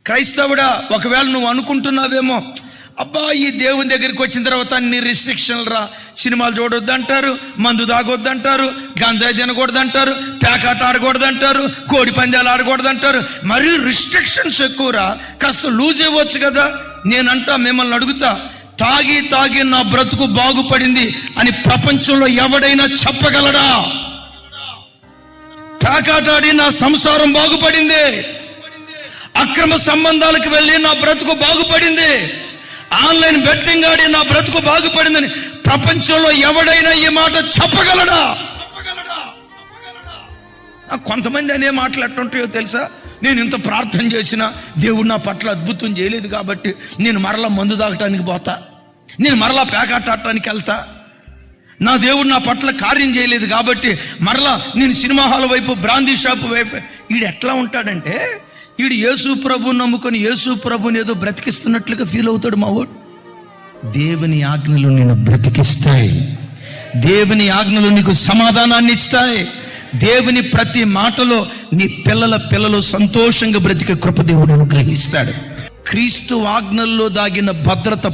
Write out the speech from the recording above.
క్రైస్తవుడా, ఒకవేళ నువ్వు అనుకుంటున్నావేమో, అబ్బా ఈ దేవుని దగ్గరికి వచ్చిన తర్వాత అన్ని రిస్ట్రిక్షన్లు రా, సినిమాలు చూడొద్దు అంటారు, మందు తాగొద్దు అంటారు, గంజాయి తినకూడదు అంటారు, పేకాట ఆడకూడదు అంటారు, కోడి పందాలు ఆడకూడదు అంటారు, మరీ రిస్ట్రిక్షన్స్ ఎక్కువరా, కాస్త లూజ్ ఇవ్వచ్చు కదా. నేనంటా, మిమ్మల్ని అడుగుతా, తాగి తాగి నా బ్రతుకు బాగుపడింది అని ప్రపంచంలో ఎవడైనా చెప్పగలడా? పేకాటాడి నా సంసారం బాగుపడింది, అక్రమ సంబంధాలకు వెళ్ళి నా బ్రతుకు బాగుపడింది, ఆన్లైన్ బెట్టింగ్ ఆడి నా బ్రతుకు బాగుపడిందని ప్రపంచంలో ఎవడైనా ఈ మాట చెప్పగలడా? కొంతమంది అనే మాటలు ఎట్టుంటాయో తెలుసా? నేను ఇంత ప్రార్థన చేసినా దేవుడు నా పట్ల అద్భుతం చేయలేదు కాబట్టి నేను మరలా మందు తాగటానికి పోతా, నేను మరలా పేకాట ఆడటానికి వెళ్తా, నా దేవుడు నా పట్ల కార్యం చేయలేదు కాబట్టి మరలా నేను సినిమా హాల్ వైపు, బ్రాందీ షాపు వైపు. వీడు ఎట్లా ఉంటాడంటే, వీడు యేసు ప్రభు నమ్ముకొని యేసు ప్రభుని ఏదో బ్రతికిస్తున్నట్లుగా ఫీల్ అవుతాడు మావాడు. దేవుని ఆజ్ఞలు నిన్ను బ్రతికిస్తాయి, దేవుని ఆజ్ఞలు నీకు సమాధానాన్ని ఇస్తాయి, దేవుని ప్రతి మాటలో నీ పిల్లలు సంతోషంగా బ్రతికే కృప దేవుడు అనుగ్రహిస్తాడు. క్రీస్తు ఆజ్ఞల్లో దాగిన భద్రత